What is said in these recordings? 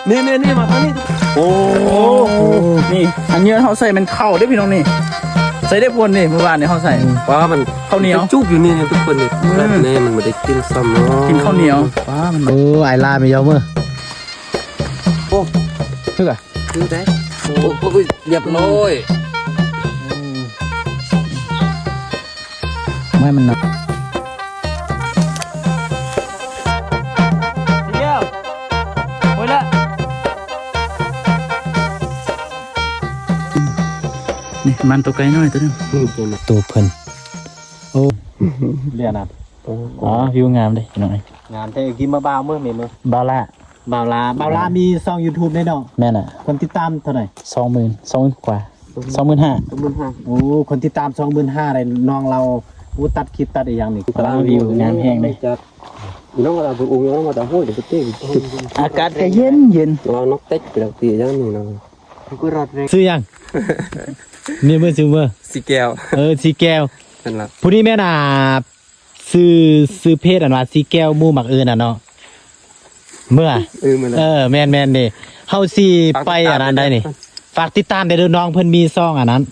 นี่มาทางนี้โอ้นี่อันนี้เขาใส่มันเข้าได้พี่น้องนี่ใส่ได้พวนนี่เมื่อวานนี่เขาใส่ว้ามันข้าวเหนียวจุกอยู่นี่ทุกคนนี่แบบนี้มันไม่ได้กินซ้ำเนาะกินข้าวเหนียวว้ามันโอ้ไอลาไม่ยอมมือโอ้คืออะคือได้โอ้เรียบร้อยไม่มันนะเดียวโอ้ยละนี่มันตัวไกลน้อยตัวนึงตัวเพิ่นโอ้เรียนอ่ะอ๋อวิวงามเลยน้อยงามแต่กินมาบ่าวเมื่อเมย์บาล่าบ่าวลามีช่อง YouTube ได้เนาะแม่น่ะคนติดตามเท่าไหร่20,000กว่า25,000โอ้คนติดตาม25,000เลยน้องเราตัดคลิปตัดอีกอย่างนี่วิวงามแห้งเลยน้องเราบุ้งน้องมาแต่ห้วยเดี๋ยวไปเต้อากาศก็เย็นเรานกเต็กไปแล้วตีอย่างนี้นะกูรอดเลยซื้อยังนี่เมื่อซื้อเมื่อสีแก้วสีแก้วนั่นแหละผู้นี้แม่น่ะซื้อเพศอันว่าสีแก้วมู่หมักอื่นน่ะเนาะเมื่อแม่นนี่เฮาสิไปอันนั้นได้นี่ฝากติดตามได้เด้อน้องเพิ่นมีซองอันนั้น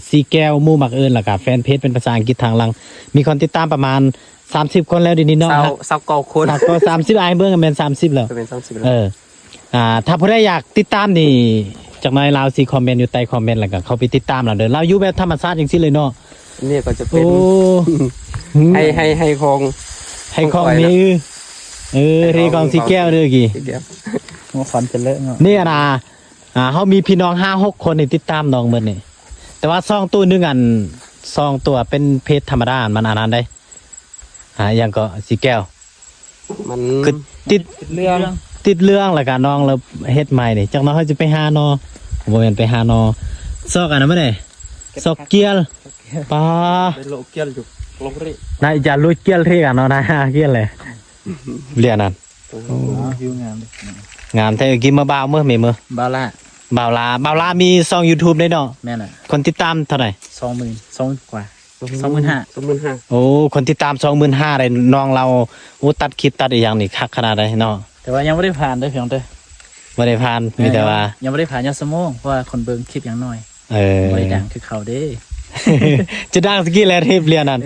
สีแก้วมู่หมักอื่นแล้วก็แฟนเพจเป็นภาษาอังกฤษทางหลังมีคนติดตามประมาณ30คนแล้วเดี๋ยวนี้เนาะ29คนก็30อ้ายเบิ่งก็แม่น30แล้วเป็น30แล้วถ้าผู้ใดอยากติดตามนี่จากนายลาวสิคอมเมนต์อยู่ใต้คอมเมนต์แล้วก็เข้าไปติดตามเราเด้อเราอยู่แบบธรรมชาติจังซี่เลยเนาะนี่ก็จะเป็นให้ของนี่เรกองสีแก้วเด้อกี่ฟันจะเลอะเนาะนี่นะเฮามีพี่น้อง 5-6 คนนี่ติดตามน้องหมดนี่แต่ว่า2ตัวนึงอัน2ตัวเป็นเพจธรรมดามันอันนั้นได้อย่างก็สีแก้วมันคือติดเรื่องแล้วก็น้องเราเฮ็ดใหม่นี่จังน้องเฮาจะไปหานอบ่แม่นไปหานอซอกอันนั้นบ่ได้ซอกเกียลปลาโลเกียลอยู่ลงเรนายจะลุยเกียลเรกันเนาะนายเกียลเลยเรียนนั่นวิวงามงามแต่กินมาบ่าวเมื่อไม่เมื่อบาวลามีช่อง YouTube ได้เนาะแม่น่ะคนติดตามเท่าไหร่20,000กว่า25,000โอ้คนติดตาม 25,000ได้น้องเราตัดคลิปตัดอีหยังนี่คักขนาดใดเนาะแต่ว่ายังบ่ได้ผ่านเด้อพี่น้องเด้อบ่ได้ผ่านมีแต่ว่ายังบ่ได้ผ่านยอดสมองเพราะว่าคนเบิ่งคลิปอย่างน้อยบ่ได้ดังคือเขาเด้จะดังสกี้แล้วเทปเรียนนั่น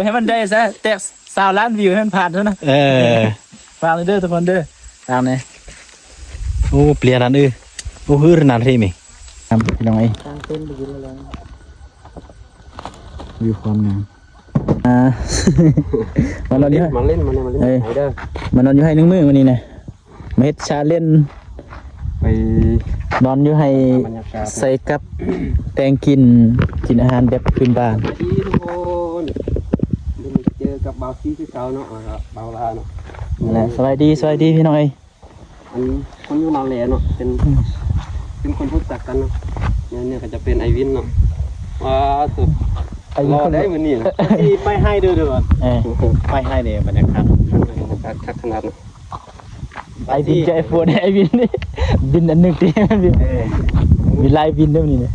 ให้มันได้ซะแตก20 ล้านวิวให้มันผ่านเท่านั้นฝากเลยเด้อทุกคนเด้อตามนี่โอ้เปลี่ยนนั่นโอ้ฮือนั่นเท่มั้ยพี่น้องทางเต้นไปอยู่แล้ววิวความงามมันนอนอยู่มันเล่นไหนเด้อมันนอนอยู่ให้1มื้อวันนี้นะมาเฮ็ดชาเล่นไปนอนอยู่ให้ใส่กับแตงกินอาหารแบบพื้นบ้านทุกคนเจอกับบ่าวซีคือเก่าเนาะบ่าวลาเนาะนั่นแหละสวัสดีพี่น้อยอันคนอยู่มาแลเนาะเป็นคนรู้จักกันเนาะเนี่ยก็จะเป็นไอวินเนาะว้าสุดรอได้มื้อนี้ที่ไปให้เด้อไปให้เนี่ยบรรยากาศคักขนาดเนาะไอวินจะไอโฟนไอวินนี่บินอันนึงที่มันมีไลฟ์บินด้วยนี่เนี่ย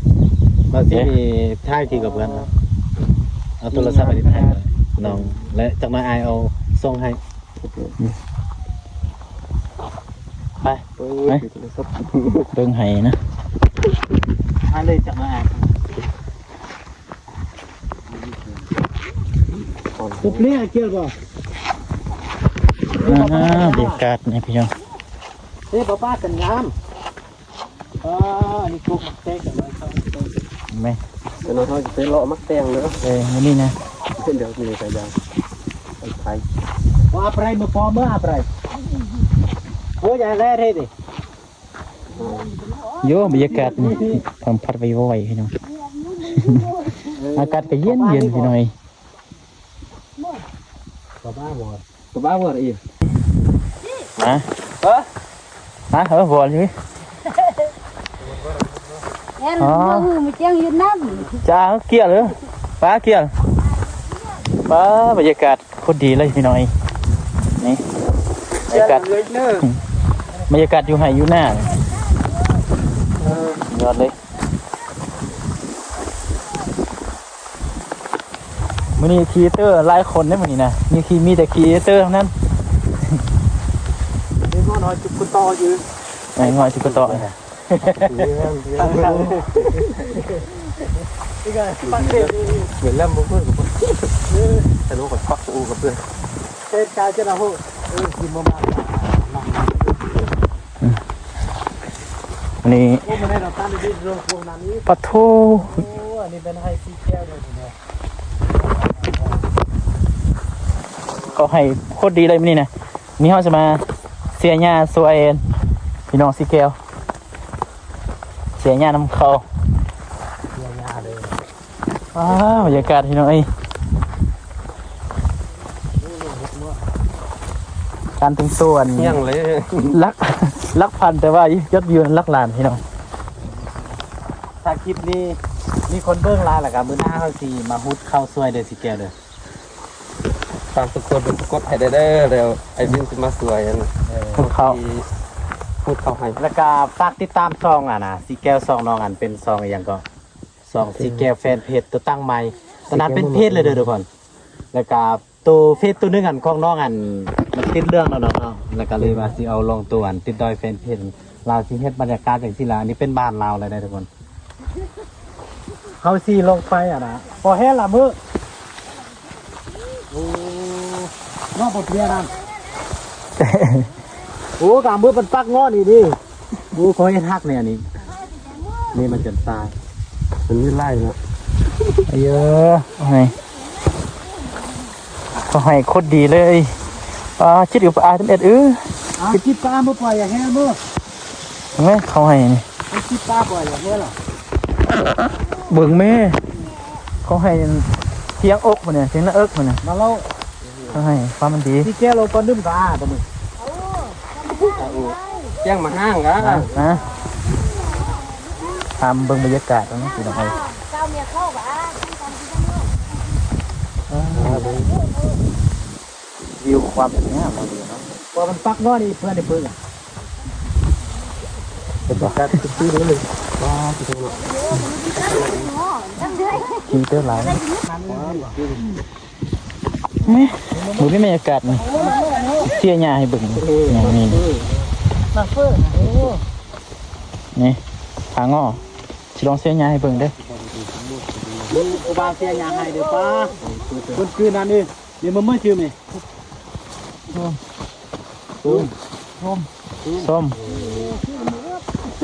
บางทีมีท่ายที่กับเพื่อนเอาโทรศัพท์ไปติดให้น้องและจากนั้นไอเอาส่งให้ไปเบิ่งให้นะอันเลยจากนั้นปุ๊บเนี่ยเกี่ยวป่ะบรรยากาศนี่พี่น้องป้ากันงามนี่กุ๊กมักแตงกันไว้เข้าไหมเดี๋ยวเราจะไปเลาะมักแตงเลยนี่นะเดี๋ยวมีใครจะไปว่าอะไรมาพอเมื่ออะไรโอ้ยอย่างแรกเลยดิโย่บรรยากาศนี่ผมพัดไปว่อยพี่น้องอากาศก็เย็นพี่น้อยบ้าบ่อีกฮะบ่เลยอ๋อมาเจียงยืนน้ำจ้าเกี่ยวเลยป้าเกี่ยวป้าบรรยากาศโคตรดีเลยพี่น้อยนี่บรรยากาศอยู่ไหอยู่หน้ายอดเลยมื้อนี้ครีเอเตอร์หลายคนได้มื้อนี้นะมีแต่ครีเอเตอร์เท่านั้น อยจุกกุต่ออยู่ ไอ้งอยจุกต่อ นี่ก็ปักเด็ดเหมือนเล่มเพื่อนกับแต่รู้กับปักอูกับเพื่อนเต้นการจะเรากินมาบ้าง อันนี้ โอ้มันได้เราตั้งดีๆโรงพวกนั้นนี้ ปะโท โอ้อันนี้เป็นไฮซีแก้วเลยเนี่ย ก็ให้โคตรดีเลยนี่นะนี่เขาจะมาเสียหญ้าสวยพี่น้องสีแก้วเสียหญ้าน้ำเขาว้าวบรรยากาศพี่น้องเอ้ยการถึงส่วน ยังเลย ลักพันแต่ว่ายอดวิวนั้นลักล้านพี่น้อง ถ้าคลิปนี้มีคนเบิ่งหลายแล้วก็มื้อหน้าเฮาสิมาฮุดข้าวซวยเด้อสิแก้วเด้อ ตามทุกคนกดให้ได้แล้วไอ้บินจะมาสวยนะ พวกเขา พูดเข้าให้ แล้วก็ฝากติดตามซองนะสิแก้วซองน้องอันเป็นซองอหยังก็ซองสิแก้วแฟนเพจตัวตั้งใหม่ตอนนั้นเป็นเพจเลยเด้อทุกคนแล้วก็ตัวเฟซตัวหนึงอันของน้องอันมันติดเรื่องแล้วเนาะแล้วก็เลยว่าสิเอาลงตัวอันติดดอยแฟนเพจเราสิเฮ็ดบรรยากาศจังซี่ล่ะอันนี้เป็นบ้านเราเลยได้ทุกคนเฮาสิลงไปนะพอแห้งละมื้อโอ้นอกบทเรียนนั่น โอ้กามมือมันปักงอนี่ดิโอ้คอยหักเนี่ยนี่นี่มันจนตาย มันไม่ไล่นะ เยอะให้ก็ให้โคตรดีเลยคิดอยู่ปลาเป็นเอ็ดคิดปลาเมื่อปล่อยอย่างเงี้ยเมื่อ เห็นไหมเขาให้นี่ คิดปลาปล่อยอย่างเงี้ยหรอ เบิ่งแม่เขาให้เทียงอกมันเนี่ยเทียงหน้าเอิกมันเนี่ย มาเล่า เขาให้ความมันดี ที่แก้เราก็ดื่มกาตัวมึง แจ้งมาห้างกัน นะทำเบิ่งบรรยากาศตรงนี้สิน้องไอ้ เจ้าเมียเข้าบ้าน วิวความสวยงามมากเลยเนาะ พอมันปักงอนี่เพื่อนได้เพิ่ง เป็นการซื้อเลยว้าวที่ตรงนั้น คิวเตอร์ไลน์นี่หมูนี่บรรยากาศนี่เสียหญ้าให้เบิ่งอย่างนี้ มาเพิ่งโอ้ นี่ทางอ้อสิลองเสียหญ้าให้เบิ่งเด้อ กูบาเสียยาให้เดี๋ยวป้าคนคืนนั่นนี่เดี๋ยวมันไม่ชื่อมั้ย ส้ม เ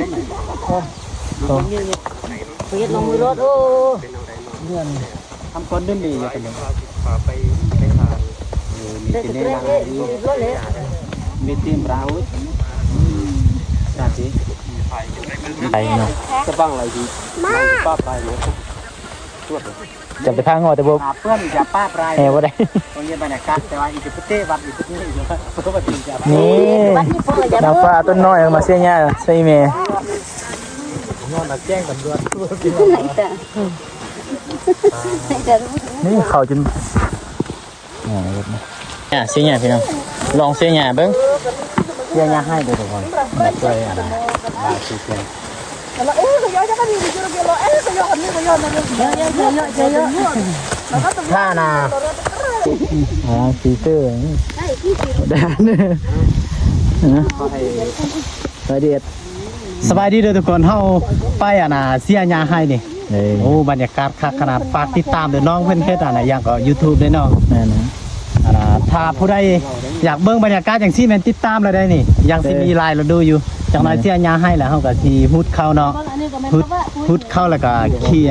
ปียกลงมือรถโอ้ เงื่อนทำก้อนดื่มดีอย่าเป็นอย่าง ไปหา มี เด็ก ตีน เล็ก เน่ รถเล็ก มีตีนเราจัดสิ ไปเนาะ จะบ้างอะไรดีป้าไปเนาะ จะไปทางอ้อแต่บ่ เพื่อนอย่าป้าปลาย แหบ่ได้ ตรงนี้บรรยากาศแต่ว่าอีกจุดเต้วัดอีกจุดนี้อีกแล้วเพื่อมาถึงจะ นี่ วันนี้พ่อจะ ดาวฟ้าต้นน้อยเอามาเสียหญ้าใส่แม่ นอนแจ้งตำรวจ ไหนแต่ไหนแต่รู้ นี่เข้าจนเสียหญ้าพี่น้องลองเสียหญ้าเบิ่ง เสียยาให้เดี๋ยวทุกคนมาช่วยอะไรมาช่วยเพื่อน แล้วเขาย้อนจะมาดีจุดเดียวเขาย้อนนี่เขาย้อนนั่นเยอะ ท่านา ฟีเตอร์ ไอ้ที่สิ ด้านสวัสดี สบายดีเด้อทุกคนเฮาไปเสียยาให้นี่โอ้บรรยากาศคักขนาดฝากติดตามเด้อน้องเพิ่นเฮ็ดอย่างก็ YouTube ได้เนาะ นั่นนะ ถ้าผู้ใดอยากเบิ่งบรรยากาศอย่างซี่แม่นติดตามเลยได้นี่ยังสิมีไลน์เราดูอยู่จังน้อยเสียยาให้แล้วเฮาก็สิฮุดเข้าเนาะ อันนี้ก็ไม่ ฮุดเข้าแล้วก็ขี้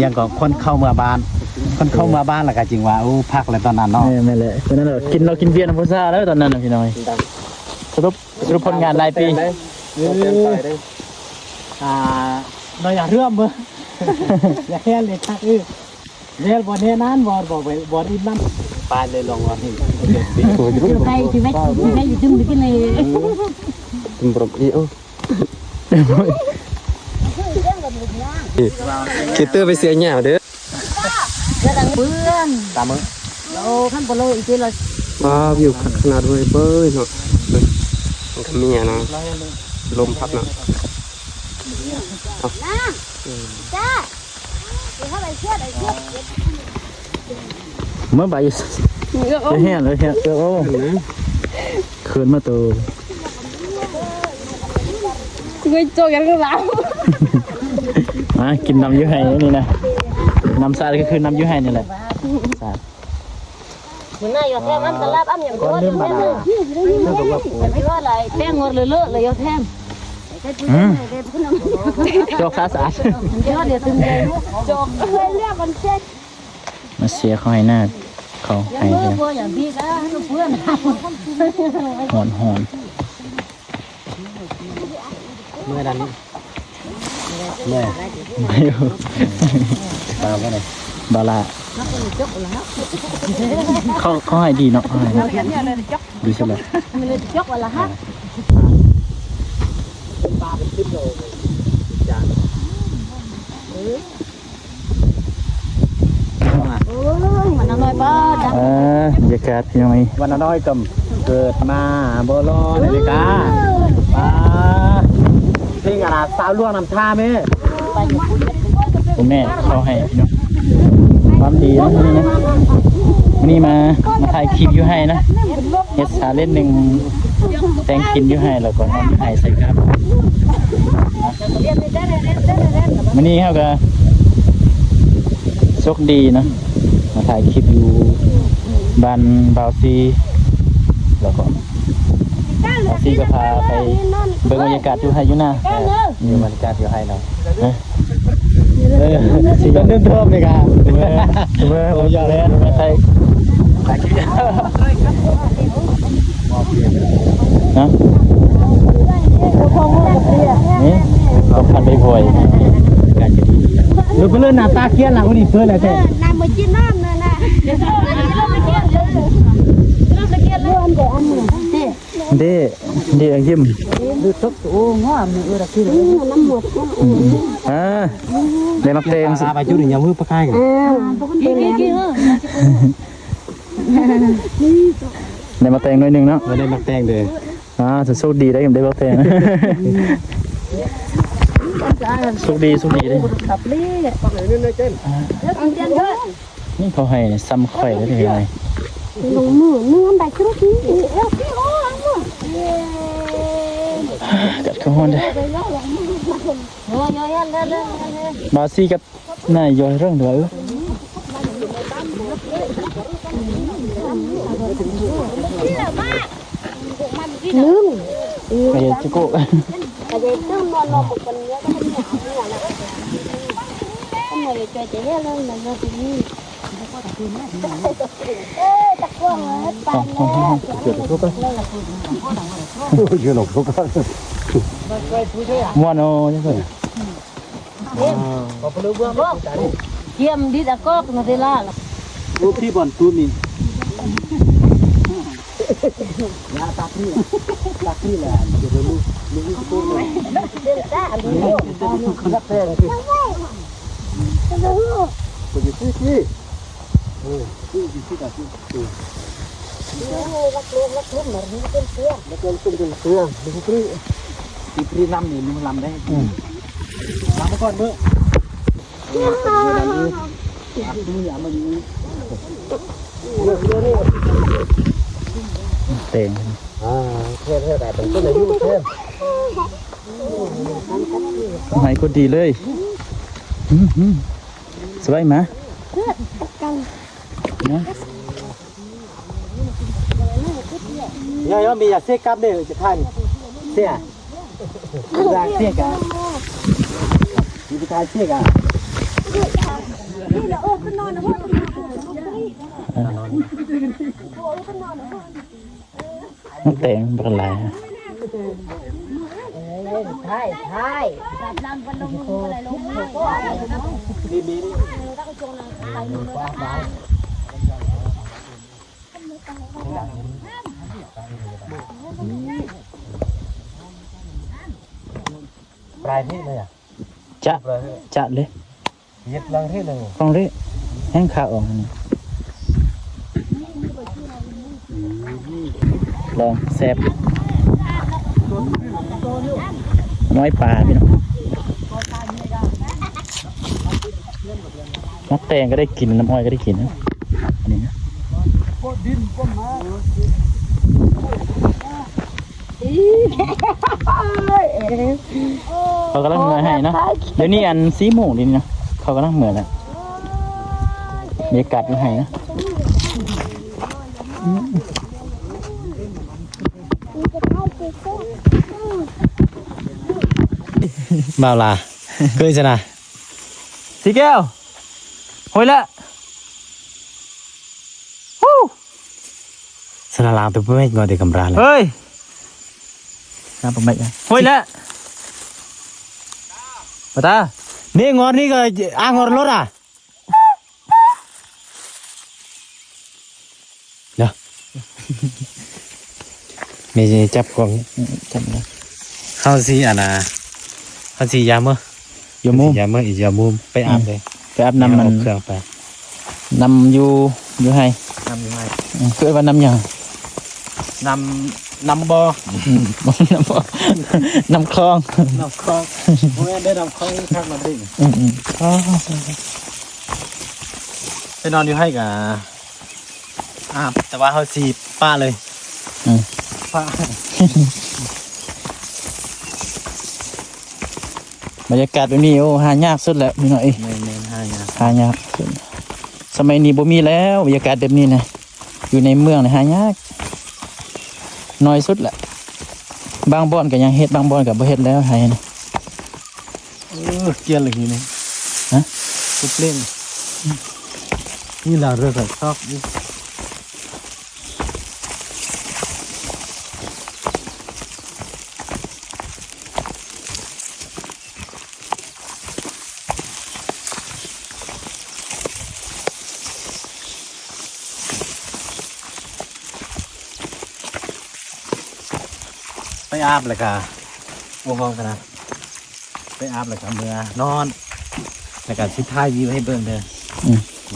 ยังก็คนเข้าเมื่อบ้านคนเข้าเมื่อบ้านแล้วก็จริงว่าพักเลยตอนนั้นเนาะ ไม่เลยตอนนั้นเรากินเบียร์น้ำพุซ่าแล้วตอนนั้นพี่น้อยสรุปผลงานรายปี เราอยากเรื่อมเบอร์อยากแค่เลยทักเรียนบอลเนี้ยนั้นบอกไปบอลอินนั่นไปเลยลองวันนี้ ใครที่ไม่อยู่ดึงไปกินเลย ตำรวจอีโอคิดเตอร์ไปเสียหน้าเด้อ แล้วดังเพื่อน ตามมึง โอ้ขั้นบอลเลยอีกทีเลย ว้าวอยู่ขนาดเลยเบ้ยเนาะมันก็มีนะลมพัดเนาะ จ้าเดี๋ยวถ้าไปเชื่อไอ้เชื่อ เมื่อบ่ายจะแห้งเลยโอ้เขินมาตัว เงยโจยังหลัง มากินน้ำยูไฮนี่นะน้ำสาดก็คือน้ำยูไฮนี่แหละสาด เหมือนนายยอดแทมอันตลาดอันอย่างตัวนี้ไม่ว่าอะไรแป้งงดเลอะเลยยอดแทม โจกสาสาด เดี๋ยวถึงเลยจบเลยเรียกมันเช็ด มาเสียเขาให้หน้าเขาให้ เมื่ เล อย พออย่างพี่ก็เพื่อน หอนหอน เมื่อดันนี้เมื่อ ไม่รู้ ตามว่าไง บาลาเขาให้ดีเนาะให้ดีสุดเลย มันเลยจกว่าละฮะมันน้อยป้าดัง บรรยากาศเป็นยังไง วันน้อยกำเกิดมาบ่รอนาฬิกานี่ไงล่ะสาวล่วงน้ำท่าไหม คุณแม่เขาให้เนาะความดีนะวันนี้นะวันนี้มาถ่ายคลิปอยู่ให้นะเฮ็ดสาเล่นหนึ่งแต่งกินอยู่ให้แล้วก็นอนอยู่ให้ใส่ครับวันนี้เขาก็โชคดีนะมาถ่ายคลิปอยู่บ้านบาวซีแล้วก็บาวซีก็พาไปเบิ่งบรรยากาศอยู่ให้อยู่นะ มีบรรยากาศอยู่ให้เนาะ สิเป็นเรื่องเทิมเลยครับเมื่อผมอยากเล่นมาไทยนะนี่ต้องพันไปบ่อยการจะดี ดูเพื่อนหน้าตาเกี้ยนหลังคนนี้เพื่อนอะไรแท้ นายมากินน้ำเลยนะเริ่มมากินเลยเริ่มมากินเลยอันเดียวอันหนึ่งเเด้ยิ้ม ดูทุกโอ้ง้อมือระคือน้ำหมด เดี๋ยวมาเพลง ตาไปจุดหนึ่งยามือปะไก่กัน กินกิน เดี๋ยวมาแต่งหน่อยหนึ่งเนาะ ไม่ได้มาแต่งเลย จะโชคดีได้กับได้มาแต่งโชคดีเลย ขับเล่แล้วกินเยอะ นี่เขาให้ซ้ำข่อยได้ยังไง ลงมือเนื้อใบชุดนี้เอวพี่โอ้มือ กัดข้าวฮ้อนได้บาซี่กับนายย่อยเรื่องเดือดลืม ไอ้จิโก้ แต่เด็กตื้มนอนปุกคนเนี้ยก็ไม่หนาวไม่หนาวแล้วก็ไม่ได้ใจเจ๊เลยมันก็ที่นี่ตะกั่วตายแล้ว เกิดทุกข์ ยืนหลงทุกคน ม้วนโอ้ยังไง เยี่ยมดีตะกอกนาเดล่า รูปที่บอลตูมินตีพรีน้ำนี่มึงลำได้ลำมาก่อนเมื่อเต่ง เท่แต่เป็นต้นอายุเท่ ให้ก็ดีเลยสบายไหมนะ ยังมีอยากเสียกับเด้อจะท่านเสียอยากเสียกันมีพิธาเสียกัน น้ำเต่งเป็นไร ใช่ใช่แบบนั้นวันลงมืออะไรลงมือก็อะไรนะ มีปลายที่เลยอ่ะ จะเลย ยึดลังที่หนึ่ง ฟังเลยแห้งขาออกลองแซ่บน้อยปลาพี่น้องน้ำแตงก็ได้กินน้ำอ้อยก็ได้กินนะอันนี้นะ เขากำลังเหมือให้เนาะเดี๋ยวนี้อัน4 โมงนี่เนาะเขากำลังเหมือแล้วบรรยากาศอยู่ให้นะ บ่าวลาเคยชนะ สีแก้วโหยละ ชนะลางตัวไม่งอเด็กกำราเลย เฮ้ยน้ำผมไม่โหยละปะตา นี่งอนี่ก็อ่างงอรถอ่ะเนาะมีจับกล่อง จำนะ เข้าสีอ่ะนะเข้าสียามมื้อ อยู่มุม ยามมื้ออีกยามมุมไปอาบเลย ไปอาบน้ำมัน เอาเครื่องไป น้ำอยู่ให้ น้ำยังไง คือว่าน้ำยัง น้ำบ่อ น้ำบ่น้ำคลอง น้ำคลองพวกนี้ได้น้ำคลองข้างน้ำดิ่ง อ๋อ ไปนอนอยู่ให้กับอาบแต่ว่าเขาสีป้าเลยป้า บรรยากาศแบบนี้โอ้หายากสุดแล้วมีหน่อย ในห้างนะ หายากสุดสมัยนี้บ่มีแล้วบรรยากาศแบบนี้นะอยู่ในเมืองนะหายากน้อยสุดแหละบางบ่อนก็ยังเฮ็ดบางบ่อนก็บ่เฮ็ดแล้วให้นะ เกียร์เลยทีนี้ ฮะ ทุกเล่นนี่เราเรื่องแบบชอบนี่ไปอาบเลยค่ะวงกันนะไปอาบเลยค่ะเมื่อนอนแล้วก็สิท้ายวิวให้เบิ่งเด้อ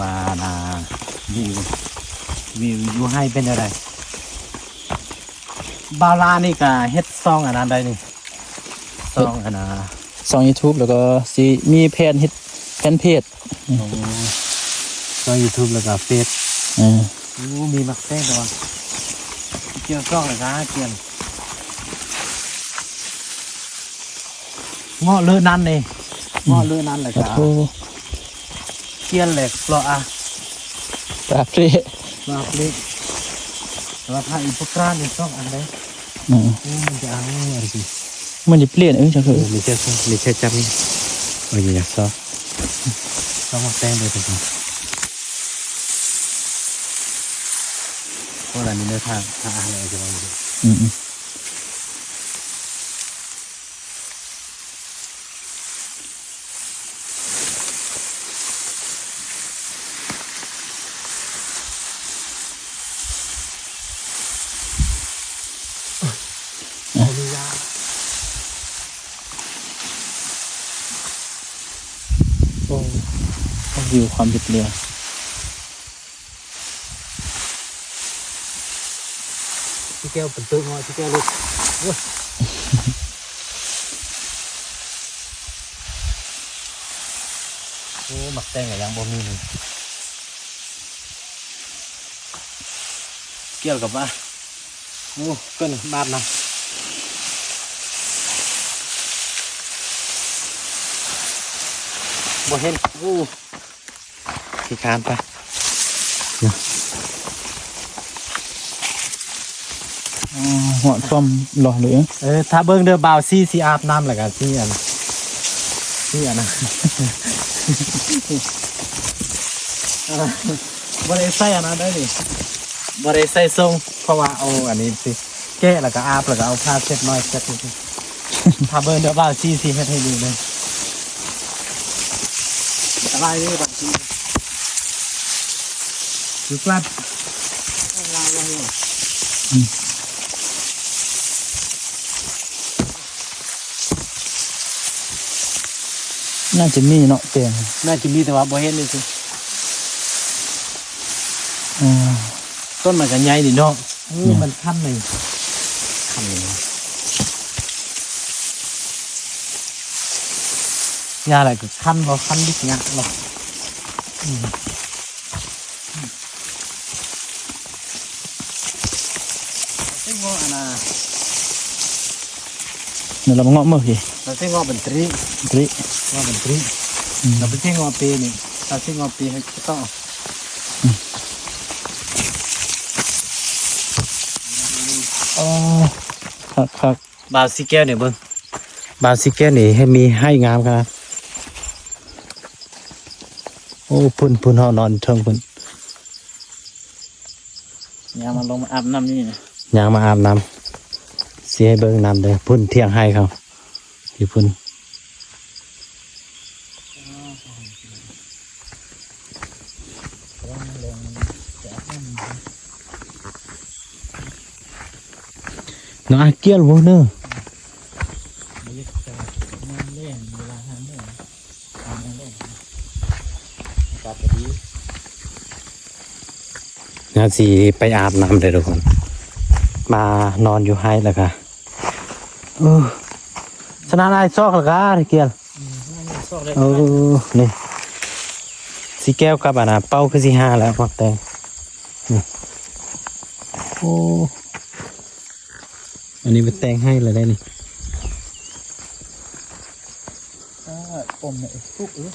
ว่าวิวอยู่ให้เป็นอะไรบาลานี่ก็เฮ็ดซองอันนั้นได้นี่ซองอันน่ะ ช่อง YouTube แล้วก็สิมีแผนเฮ็ดแผนเพจ ซอง YouTube แล้วก็เฟซ อ่า มีมักแท้ดอนเกี่ยวซองเลยนะเกี่ยวเงาะเลือนั่นนี่เงาะเลือนั่นเลยครับ โอ้ เกี่ยวเหล็กปลออ่ะ ปลาเปรต มาพลิกแล้วถ้าอีกพวกกร้านอีกซองอันใด อืม มันจะเอาอะไรสิ มันสิเปลี่ยนจังคือ มีแค่ซองมีแค่จับนี่โอ้ยอยากซองต้องมาแป้งเลยทุกคนเพราะอะไรมีเนื้อทางอะไรจะลองดู อืมโอ้วิวความเรียบเรียง ที่แก้วเป็นตัวงอที่แก้วลูกโอ้หมักแตงกับยังบ่มีเลยเกี่ยวกับว่าโอ้เกินบาทนะบ่เห็นโอ้ขี้คานไป หัวซ่อมหล่อเหลือ ถ้าเบิ่งเด้อบ่าวซี่สิอาบน้ำแล้วก็ซี่อันซี่อันนะบ่ได้ใส่อันนั้นได้ดิบ่ได้ใส่ทรงเพราะว่าเอาอันนี้สิแกะแล้วก็อาบแล้วก็เอาผ้าเช็ดน้อยเช็ดนี่ถ้าเบิ่งเด้อบ่าวซี่สิเฮ็ดให้ดูเลยอะไรนี่บ่าวซี่อยู่กลับ น่าจะมีเนาะเตียง น่าจะมีแต่ว่าบ่เห็นนี่สิ อ่า ต้นมันก็ใหญ่ดิเนาะมันคันเลยคันเลยยาอะไรก็คันบ่คันดิกยักหรอกซึ่งว่าอันน่ะ เดี๋ยวเรามาเงาะเมื่อกี้ เราใช้งอเป็นตรี ตรี งอเป็นตรีเราไปใช้งอปีนี่เราใช้งอปีให้ต้อง อ๋อครับ บาวซิแก้วเนี่ยเบิ้งบาวซิแก้วนี่ให้มีให้งามครับโอ้พุ่นเฮานอนเทิงพุ่น ยามาลงมาอาบน้ำนี่นะ ยางมาอาบน้ำเสียให้เบิ้งน้ำเด้อพุ่นเที่ยงให้เขาอยู่พุ่นน้องอาเกียลโวเนอร์งานสีไปอาบน้ำเลยทุกคน มานอนอยู่ให้แล้วค่ะชนะนายซอกแล้วกันเกียลนี่สีแก้วกับอันน่ะเป้าคือสีห้าแล้วฟักแตงโอ้อันนี้เป็นแตงให้เลยได้นี่ อมเนี่ยทุกเออ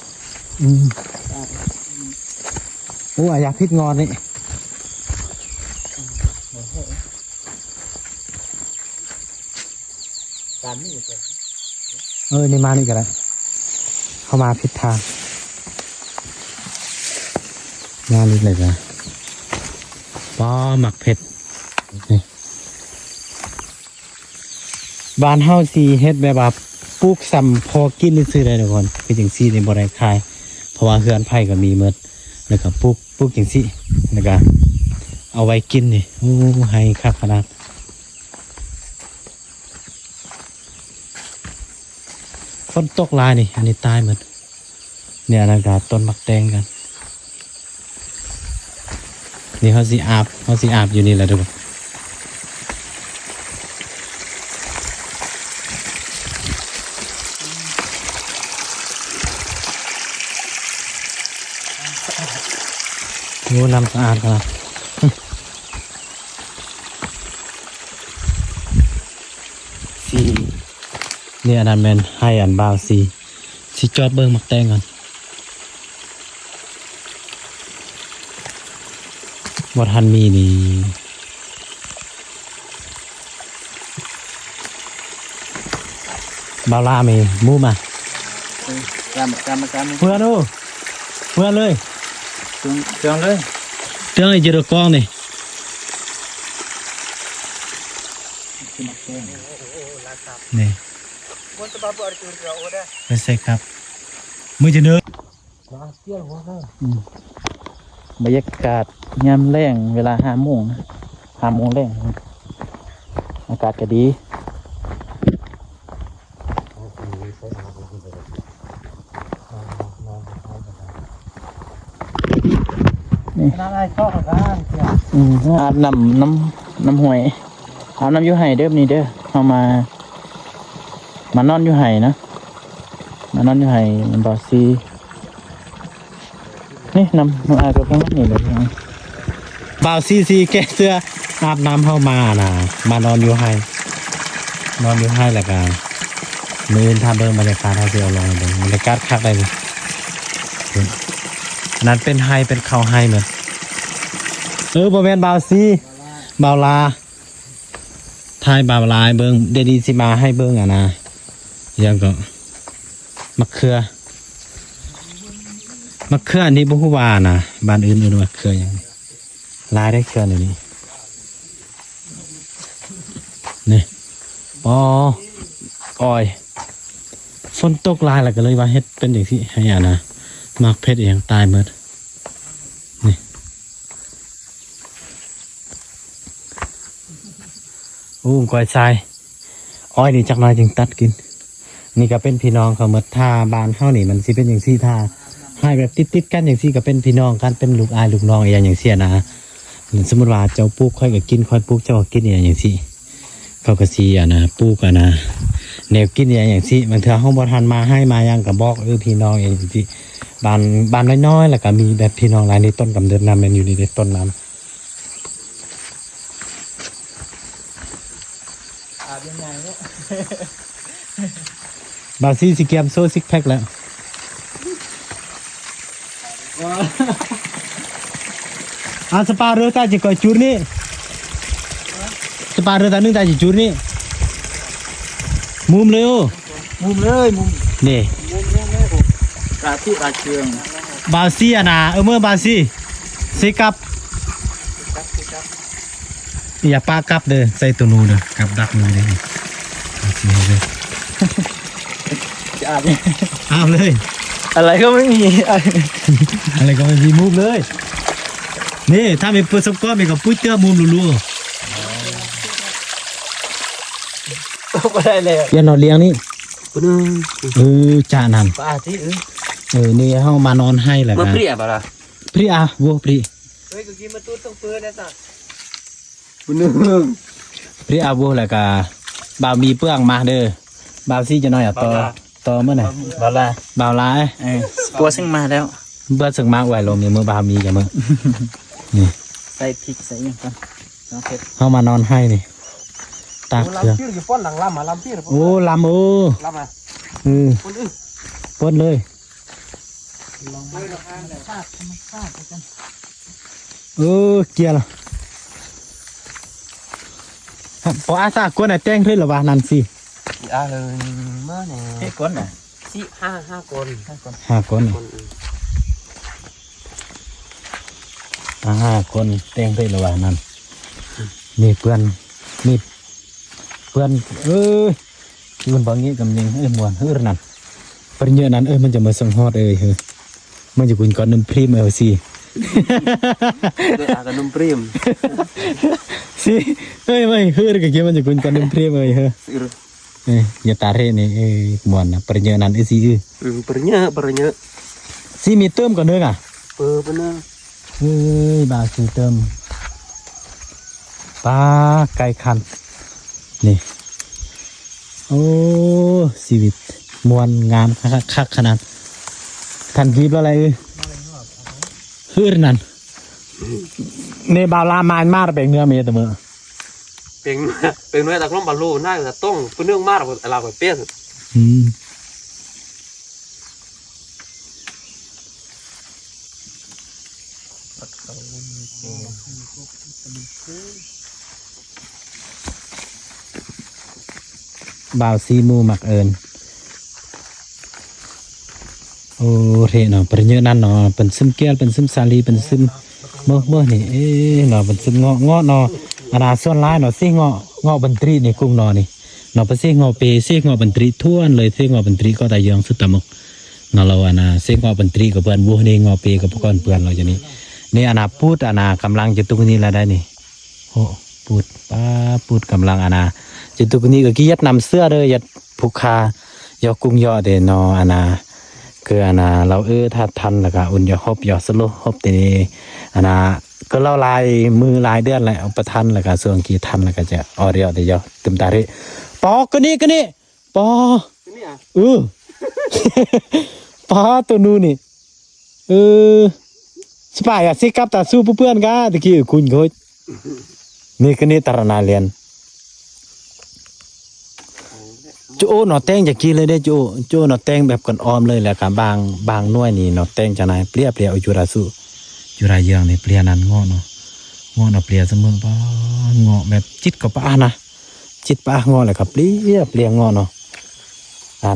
โอ้อยากพิษงอนนี่ การนี่เลย นี่มานี่ก็ได้เข้ามาพิษทางงานนี้เลยนะป้อหมักเผ็ดนี่บ้านเฮาสีเฮ็ดแบบว่าปลูกซ้ำพอกินซื้อได้ทุกคนคือจังซี่ในบ่ได้ขายเพราะว่าเฮือนไผ่ก็มีหมดแล้วก็ปลูกจังซี่แล้วก็เอาไว้กินนี่โอ้ให้คักขนาดฝนตกหลายนี่อันนี้ตายหมดเนี่ยอากาศต้นมักแตงกันนี่เขาสิอาบอยู่นี่แหละทุกคนโอ้น้ำสะอาดครับสีนี่อันนั้นแมนให้อันบ่าวสีจอบเบิ้งมักแตงก่อนวัดฮันมีนี่บาวลามีมูมา การ เพื่อนเลย เครื่องเลย เตือนไอ้เจรกองนี่นี่ไม่ใช่ครับมือจะเนื้อบ รรยากาศยามแรงเวลา5 โมงนะ5 โมงแรงอากาศก็ดีนี่ น้ำอะไรชอบกัน อาบน้ำห้วยอาบน้ำอยู่ไห่เด้อนี่เด้อเอามานอนอยู่ไห่นะมานอนอยู่ไห่มันบ่อซีนี่น้ำอาบกับน้ำนี่เลย บ่าวซีแกเสื้ออาบน้ำเข้ามาน่ะมานอนอยู่ให้แหละกันมือทำเบิ่งบรรยากาศให้เสียวลองเบิ่งบรรยากาศคักได้เลยนั้นเป็นไฮเป็นเขาไฮเหมือนบ่แม่นบ่าวซีบ่าวลาทายบ่าวลาให้เบิ่งเดยวดีสิมาให้เบิ่งอ่ะนะยังก็มะเขืออันนี้บ่ฮู้ว่านะบ้านอื่นมะเขือหยังลายได้เขือนี่นี่อ๋ออ้อยฝนตกลายแล้วก็เลยว่าเฮ็ดเป็นอย่างที่ให้อ่ะนะมักเพชรเองตายหมดนี่โอ้ก้อยทรายอ้อยนี่จักหน่อยจึงตัดกินนี่ก็เป็นพี่น้องเขาหมดท่าบ้านเฮานี่มันสิเป็นอย่างซี่ท่าให้แบบติดกันอย่างซี่ก็เป็นพี่น้องกันเป็นลูกอายลูกน้องอย่างเสียนะสมมติว่าเจ้าปลูกค่อยก็กินค่อยปลูกเจ้าก็กินอย่างซี่เขาก็สิอ่ะนะปลูกอ่ะนะแนวกินอย่างซี่บางเทื่อเฮาบ่ทันมาให้มายังก็บอกพี่น้องอย่างซี่บ้านน้อยๆแล้วก็มีแบบพี่น้องหลายในต้นกำเนิดน้ำมันอยู่ในต้นน้ำ อาบยังไงเนี่ย บาซี่สิเกียมโซซิกแพคแล้วสปาเรือตาจะก่อยจูนี่สปาเรือตานึงตาจะจูนี่มุมเลยมุมนี่ ราที่ราเชือง บาซี่นะเมื่อบาซี่สิกับอย่าปากับเด้อใส่ตัวนูเด้อกับดักนูเด้อเลย จะอาบเนี่ย อ้ามเลย อะไรก็ไม่มี อะไรก็ไม่มีมุมเลยนี่ถ้ามีประสบการณ์มีกับปุ้ยเตื้อมุมรัว ไม่ได้เลย ๆยันนอนเลี้ยงนี่จานัน ป้าที่นี่เฮามานอนให้แหละ มาเปรี้ยบ่ล่ะ พริอาวัวพริ เฮ้ยกูกินมาตู้ต้องเปื้อนนะสัตว์ พริอาวัวแหละกะบ่าวมีเปื้องมาเด้อบ่าวซี่จะน้อยต่อเมื่อไหร่ บาลา บ่าวลาย ตัวซึ่งมาแล้ว เบื่อสึกมากไหวลมเนี่ยมือบ่าวมีอย่ามือนี่ ใส่พริกใส่ยังกันน้องเพชร เฮามานอนให้นี่ตากเครื่อง พี่อยู่ป้อนหลังลำอ่ะลำพี่หรือ โอ้ลำลำอ่ะ ปนเลยเกียร์ละพออาซากวนไหนแจ้งขึ้นหรอวะนั่นสิ เลยเมื่อเนี่ย เฮ้ยก้นอ่ะ สี่ห้าคน 5 คน5 คนแจ้งขึ้นหรอวะนั่นนี่เพื่อนมันบางงี้กำยังมวนนั่นปริญญานั้นมันจะมาสังหอดมันจะกุนก่อนน้ำพริมสิ กับนุ่มเปรี้ยม สิไม่กับเกี่ยมันจะกุนก่อนน้ำพริมอย่าตาเรนี่มวนนะปริญญานั้นสิปริญญาสิมีเติมก่อนเนื้อปะนะบาสิเติมปลาไก่คันนี่โอ้ชีวิตมวนงามคักขนาดทันกีบอะไรนั่นในบาลามานมาเป็นเนื้อเมียแต่เมื่อเป็นเนื้อตะกร้องบอลลูน่าจะต้องเป็นเนื้อมากกว่าเราแบบเปี้ยนบ่าวซีมูหมักเอิญโอ้เรเนาะประเยอะนั่นเนาะเป็นซึมแก้วเป็นซึมซาลีเป็นซึมเมื่อนี่เนาะเป็นซึมเงาะเนาะอนาส่วนร้ายเนาะซี่เงาะบันตรีนี่กุ้งเนาะนี่เนาะไปซี่เงาะเปซี่เงาะบันตรีทั่วเลยซี่เงาะบันตรีก็ได้ยังสุดตะมกเนาะเราอนาซี่เงาะบันตรีกับเพื่อนบัวนี่เงาะเปกับก้อนเพื่อนเราจะนี่นี่อนาพูดอนา กำลังจะตุกนี้แล้วได้นี่โอ้พูดกำลังอนาจะตุกนี้ก็กี้ยัดนำเสื้อเลยยัดผูกคายอกุ้งยอเดนออนาคืออนาเราถ้าทันแล้วก็อุ่นยอฮบยอสโลฮบตีนี้อนาก็เล่าลายมือลายเดือนแล้วประทันแล้วก็ส่วนกี่ทันแล้วก็จะออเรียเดียวตึมตาริปอก็นี่ปอปอตัวนู้นี่สปายสิกับตาสู้เพื่อนกันตะกี้คุณเขานี่ก็นี่ตารนาเรียนโจหนอแตงจะกินเลยได้โจหนอแตงแบบก่อนออมเลยแหละครับบางหน่วยนี่หนอแตงจะนายเปรี้ยอยู่ราสุอยู่ราเยืองนี่เปรี้ยนั้นงอเนาะเปรี้ยเสมอป้างอแบบจิตกับป้านะจิตป้างอเลยครับเปรี้ยงอเนาะ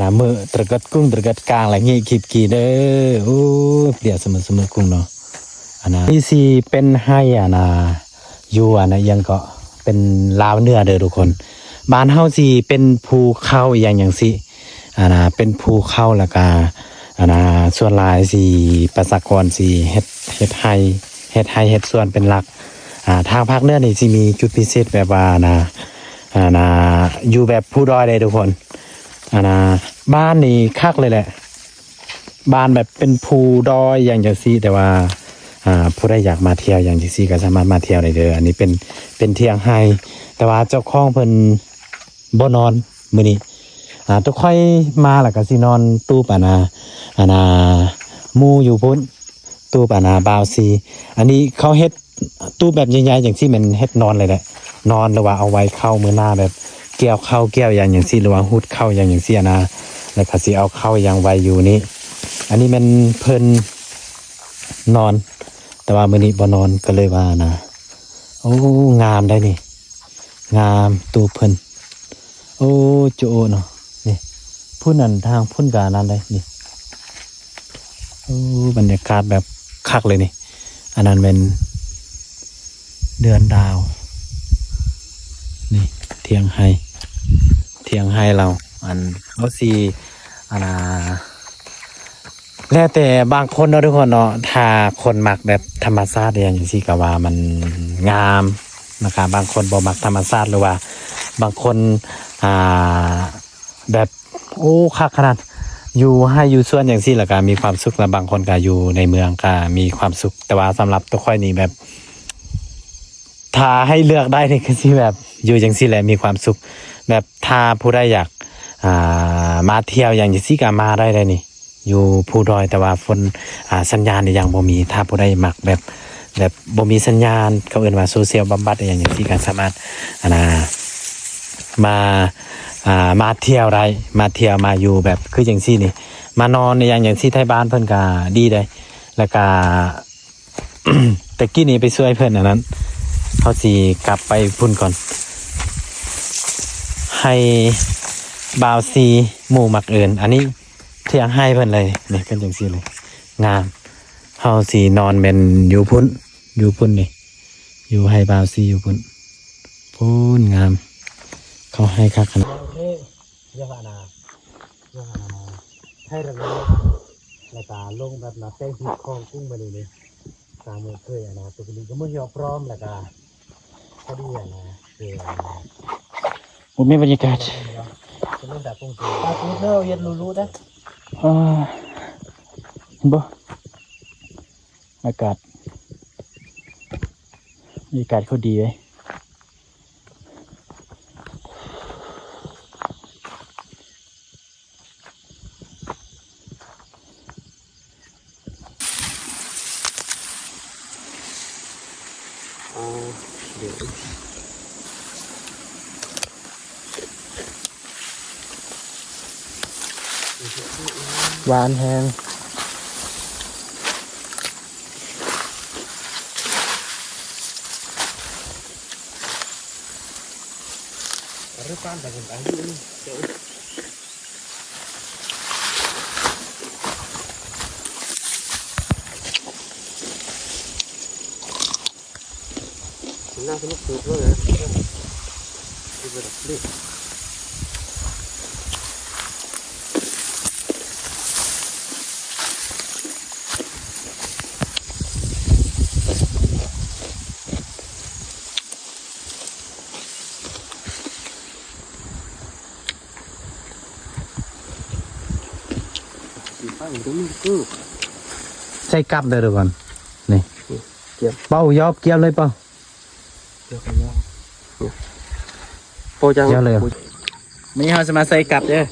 นะมือตระกัดกุ้งตระกัดกลางอะไรเงี้ยขีดเด้อโอ้เปรี้ยเสมอกุ้งเนาะนี่สิเป็นให้อยู่ยังก็เป็นลาวเนื้อเด้อทุกคนบ้านเฮาสิเป็นภูเขาอย่างสิเป็นภูเขาแล้วก็ส่วนหลายสิประชากรสิเฮ็ดไห้เฮ็ดส่วนเป็นหลักทางภาคเหนือนี่สิมีจุดพิเศษแบบว่าอยู่แบบภูดอยเลยทุกคนบ้านนี่คักเลยแหละบ้านแบบเป็นภูดอยอย่างจังซี่แต่ว่าผู้ใดอยากมาเที่ยวอย่างจังซี่ก็สามารถมาเที่ยวได้เด้ออันนี้เป็นเที่ยงไห้แต่ว่าเจ้าของเพิ่นบ่นอนมื้อนี้ทุกค่อยมาแล้วก็สินอนตู้ปานาหมู่อยู่พุ่นตู้ปานาบาวซีอันนี้เขาเฮ็ดตู้แบบใหญ่ๆอย่างที่มันเฮ็ดนอนเลยแหละนอนหรือว่าเอาไว้เข้ามื้อหน้าแบบเกี่ยวเข้าเกี่ยวอย่างซี่หรือว่าหุดเข้าอย่างซี่ แล้วก็สิเอาเข้ายังไว้อยู่นี่อันนี้มันเพิ่นนอนแต่ว่ามื้อนี้บ่นอนก็เลยว่านะโอ้งามได้นี่งามตัวเพิ่นโอ้โจเนาะนี่พุ่นนั่นทางพุ่นกานั่นเลยนี่โอ้บรรยากาศแบบคักเลยนี่อันนั้นเป็นเดือนดาวนี่เทียงไฮเราอันเขาสีอันแล้วแต่บางคนเนาะทุกคนเนาะถ้าคนมักแบบธรรมชาติอย่างที่กว่ามันงามนะครับบางคนบ่มักธรรมชาติหรือว่าบางคนแบบโอ้คักขนาดอยู่ให้อยู่ส่วนอย่างที่ละก็มีความสุขแล้วบางคนก็อยู่ในเมืองก็มีความสุขแต่ว่าสำหรับตัวค่อยนี่แบบถ้าให้เลือกได้นี่คือสิแบบอยู่อย่างที่แหละมีความสุขแบบถ้าผู้ใดอยากมาเที่ยวอย่างที่ก็มาได้เลยนี่อยู่ภูดอยแต่ว่าฝนสัญญาณนี่ยังบ่มีถ้าผู้ใดมักแบบบ่มีสัญญาณเขาเอิ้นว่าโซเชียลบำบัดอย่างที่ก็สามารถมาเที่ยวได้มาเที่ยวมาอยู่แบบคืออย่างที่นี่มานอนในอย่างที่ไทยบ้านเพิ่นก็ดีได้แล้วก็ แต่กี้นี้ไปช่วยเพิ่นอันนั้นเขาสิกลับไปพุ่นก่อนให้บาวซีหมู่มักเอินอันนี้เที่ยงให้เพิ่นเลยนี่เป็นจังซี่เลยงามเฮาสินอนเป็นอยู่พุ่นนี่อยู่ให้บาวซีอยู่พุ่นงามเขาให้คักขนาดยานาให้ระเบิดแล้วก็ลงแบบน่ะเต้นที่คลองกุ้งไปนี่ตามมือเคยนะตัวนี้ก็มื้อพร้อมแล้วก็พอดีนะผมมีบรรยากาศ จะเล่นแบบปงตัวปลาตัวเน่าเย็นรู้ๆนะเห็นบ่อากาศเขาดีเลยหวานแฮงRepan bagian kayu ini. Nah, ini tuh ya. Ini berat. ใส่กับเลยทุกคนนี่เป่ายอบเกี่ยวเลยเป่า โปจัง เกี่ยวเลย มีเฮาจะมาใส่กับเด้อ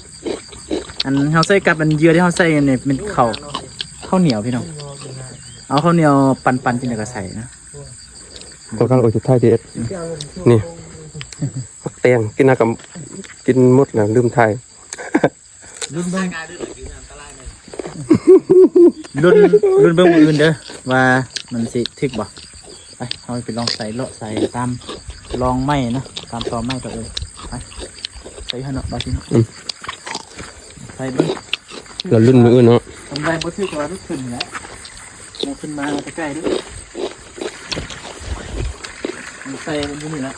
อันเฮาใส่กับมันเยื่อที่เฮาใส่เนี่ยเป็นข้าวเหนียวพี่น้องเอาข้าวเหนียวปั่นๆกินแล้วก็ใส่นะ ตัวกันโอ้ยสุดท้ายเด็ดนี่แตงกินน้ำกับกินหมดนะลืมไทย รุ่นเบิ่งมืออื่นเด้อว่ามันสิทึกบ่ไปเอาไปลองใส่เลาะใส่ตามลองไม้นะตามตอไม้ตัวเองไปใส่ให้เนาะบาสิเนาะใส่เบิ่ง เรารุ่นมืออื่นเนาะ ทำได้บ่ทึกว่าทุกขึ้นแหละมองขึ้นมาใกล้ๆด้วยมันใส่มันอยู่นี่ละ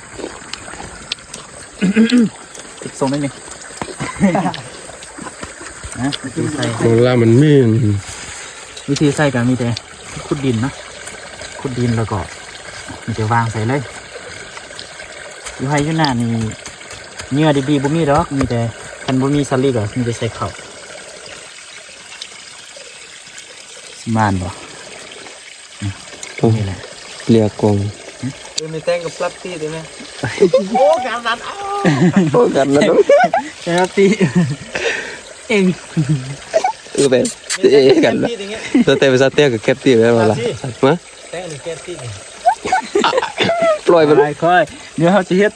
ติดทรงได้ไหมนะวิธีใส่ เวลามันมี วิธีใส่กันมีแต่ขุดดินนะขุดดินแล้วก็มีแต่วางใส่เลยอยู่ให้อยู่หน้านี่เนื้อดีๆบ่มีดอกมีแต่คันบ่มีสลิก็มีแต่ใส่ข้าวสิมานบ่นี่แหละ เรียกกง มีแตงกับปลั๊บตี้ได้ไหม โอ้กันแล้วใช่ครับตีเอง แบบกันแล้วตัวเตะไปซะเตะกับแคปตี้ได้มาละมา แตงนี่แกตี้ ปล่อยมัน ค่อยเดี๋ยวเฮาสิเฮ็ด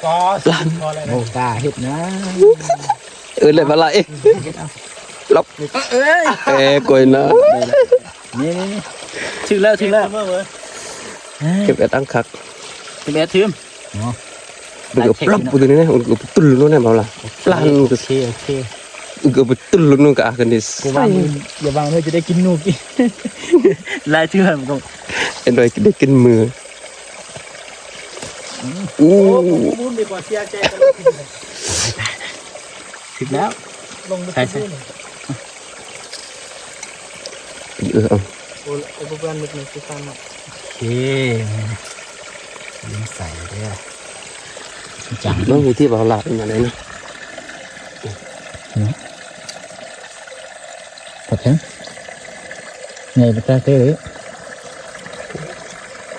ก็ล้านโบกาเห็ดนะ เลยมาlại lócกวยนะ นี่ถึงแล้วถึงแล้ว เก็บตั้งคัก ถึงแล้วถึง được lóc từ này này được tul luôn này bảo là lan โอเคโอเค được tul luôn cả cái này กูวางอย่าวางเลยจะได้กินนูกินลายเถื่อนก็ em rồi để kinh mưa มุนดีกว่าเสียใจกัน ถึงแล้ว ลง ใช่ใช่ โอ้อุปกรณ์นึกนึกคือฟัง โอเคลิ้นใส่ด้วยจัง nó người thi bảo là nhà đấy này ขอบคุณไงไปตาเต้เลย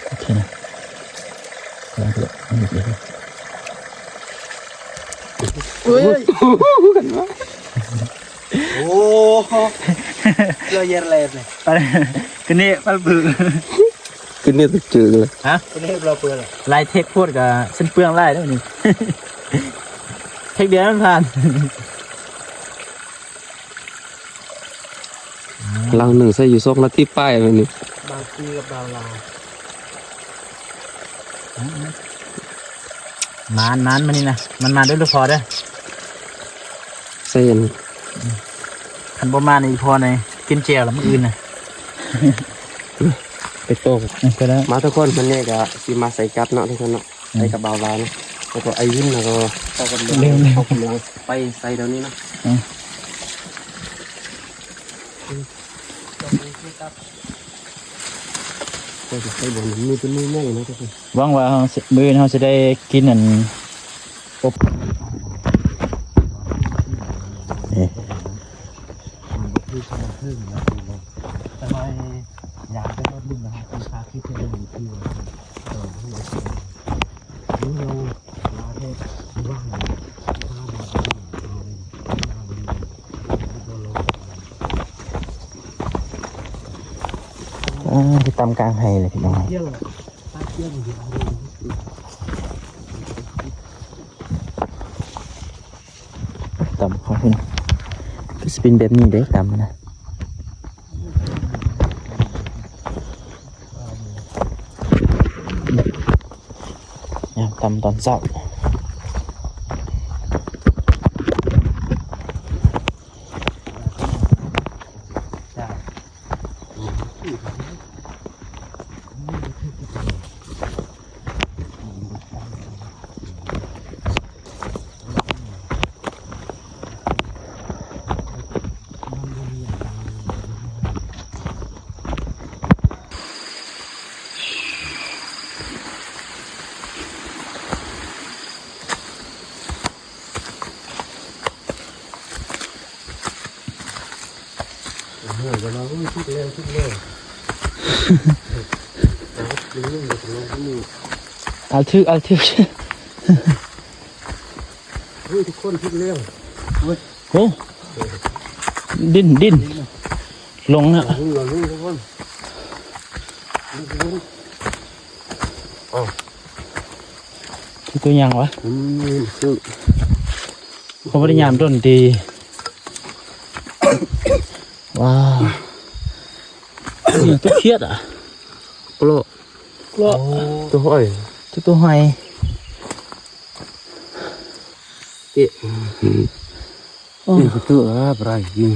โอเคนะลองดูอันนี้ดี โอ้เยอะแยะเลยเลย ก็นี่มันเบื่อ cái này thực sự là ฮะ เป็นเห็ดเราเปลือก ลายเทคพูดกับเส้นเปลืองไล่ด้วยนี่ เทคเดียวมันผ่าน lăng nừng xây dù xong là tiếp bay rồi nè บางทีกับบางลาว มันมานี่นะมันมาด้วยลูกพอได้ xây คันประมาณนี้พอในกินเจลแล้วมันอื่นนะ cái tô ก็ได้ máทุกคนมันเนี่ยก็สิมาใส่กับเนาะทุกคนเนาะใส่กับเบาลาเนาะแล้วก็ไอวินแล้วก็เข้ากำลังไปใส่เดี๋ยวนี้นะก็จะใส่บนมือเป็นมือง่ายนะทุกคน หวังว่ามื้อเราจะได้กินอันอบนี่ ทำไมอยากได้รถดึงนะครับคุณพาคิดให้ดูที่ว่าเราลาเทศว่าง ที่ตำกลางไห้เลยพี่น้อง เที่ยงตาเที่ยงอยู่ ตำของคุณก็จะเป็นแบบนี้เด้ตำนะเนี่ยตำตอนเช้าเอาทึก เฮ้ยทุกคนคิดเรื่อง โอ้ดิ้นลงนะ เราลุ้นทุกคน ที่ตัวยังวะ คือ เขาไม่ได้ยามต้นดีว้าวเนี่ยตัวเครียดอ่ะ โปรตัวห้อย ตัวหอย เอ๊ะนี่คือตัวอะไรยิง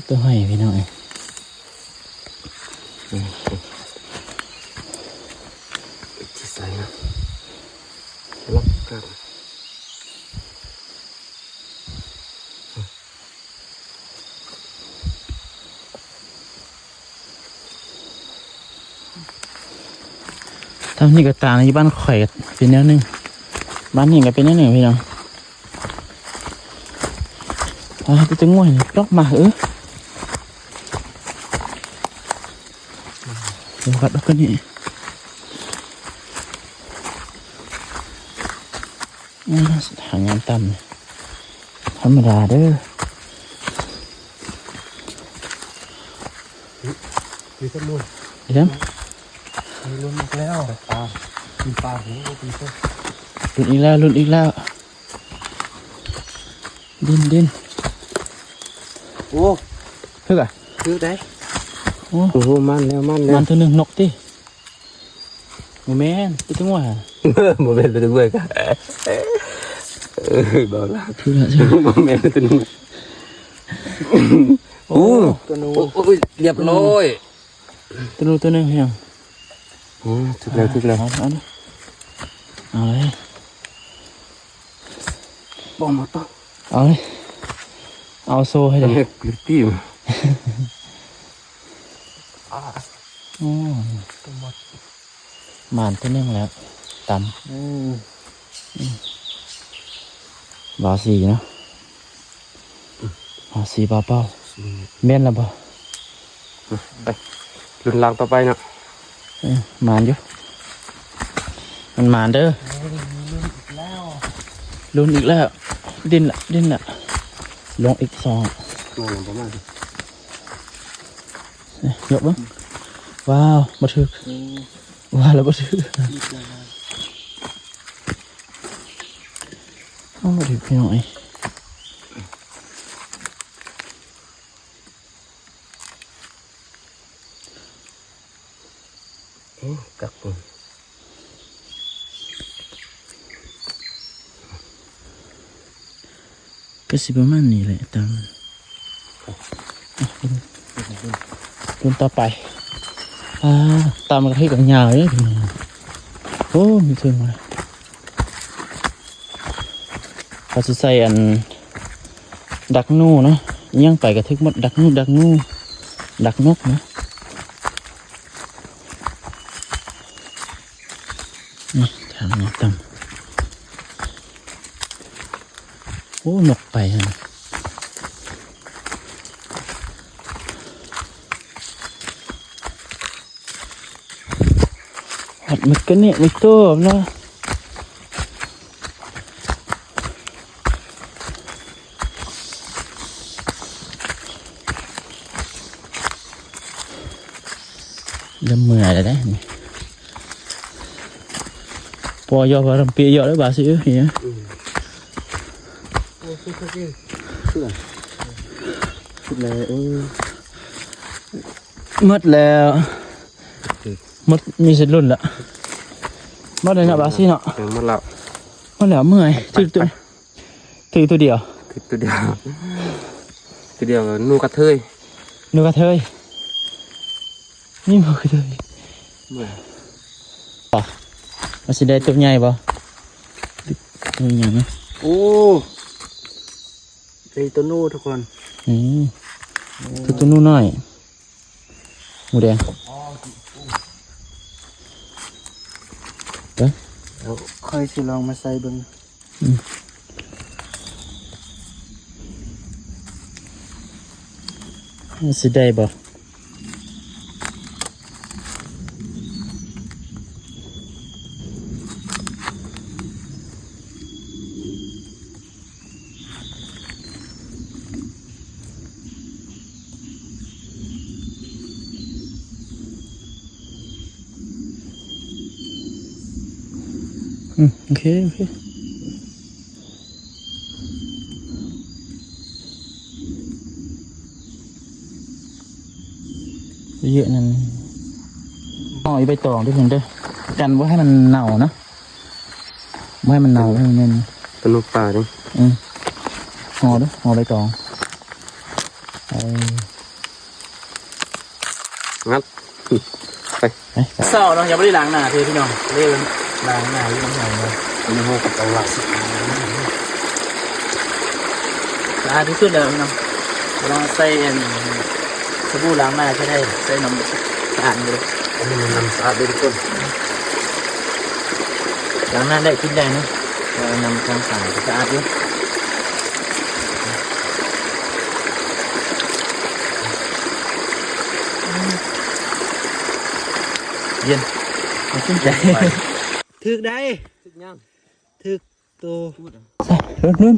ตัวหอยพี่น้อง ที่ใส่นะล็อกกัน ทำนี่ก็ต่างในบ้านข่อยเป็นแนวนึงบ้านนี่ก็เป็นแนวหนึ่งพี่น้องตัวจะง่วยล็อกมาเดี๋ยวกัดล็อกกันนี่หางานต่ำธรรมดาเด้อ มีสมุน เดี๋ยว ลุ้นอีกแล้วปลามีปลาหูมีเส้น ลุ้นอีกแล้วลุ้นอีกแล้วดิน โอ้ เพื่อ คือได้ โอ้ โอ้มันแล้ว มันตัวหนึ่งนกติโมแมนตัวจังหวะ โมเมนต์ตัวเว้ยกันบอกละ คือละ โมเมนต์ตัวนึงโอ้ตัวนู้เรียบร้อย ตัวนู้นตัวหนึ่งเพียง ถึกแล้ว เอาเลย บอกมาต่อ เอาเลยเอาโซ่ให้เลย กลิตี้ หมานตัวหนึ่งแล้วตำบาสีเนาะบาสีเป้าเม่นละบ่ ไปลุ้นลางต่อไปเนาะ หมานอยู่มันหมานเด้อลุ้นอีกแล้วดินละลงอีก2ประมาณ ยกบ้างว้าวมาถึกว้าวแล้วมาถึกเอามาถึกพี่หน่อย กักปุ่น ก็สิประมาณนี้แหละตามรุ่นต่อไปตามกระเทยกับยาวเลยพี่น้องโอ้มีเชิงมาเขาจะใส่อันดักนูนะยังไปกระทึกหมดดักนูดักนกนะนี่ทางนี้ต่ำโอ้นกไปฮะหัดมันก็เนี่ยไม่โตนะเริ่มเมื่อยแล้วได้นี่พอยอพอทำเปียยอแล้วบาสิเหี้ยหมดแล้วหมดมีสิทธิ์รุ่นละหมดเลยนะบาสิเนาะ มาแล้ว หมดแล้วเมื่อยถือตัวเดียว ตัวเดียวนูกระเทย นูกระเทยนี่นูกระเทยมันสิได้ตัวใหญ่ป่ะตัวใหญ่ไหม โอ้ไอตัวนู้ทุกคน ตัวนู้นหน่อยหมูแดง แล้วค่อยสิลองมาใส่เบิ่ง มันสิได้ป่ะโอเคเยอะนั่นห่อใบตองด้วยเพื่อนเด้อกันว่าให้มันเน่านะไม่ให้มันเน่าให้มัน ตัวนูป่าดิ ห่อด้วยห่อใบตอง งัดไป เศร้าเนาะยังไม่ได้ล้างหน้าพี่น้องเล่นล้างหน้าอยู่น้ำหอมเลย นี่ห้องกับเอาหลัก สะอาดที่สุดเลยพี่น้องลองใส่สบู่ล้างหน้าก็ได้ใส่น้ำสะอาดเลย อันนี้มันนำสะอาดด้วยทุกคน ล้างหน้าได้กินได้นะนำความสะอาดสะอาดอยู่เย็นมันชื่นใจ ถึกได้ ทุกอย่าง ถึกตัว นู่น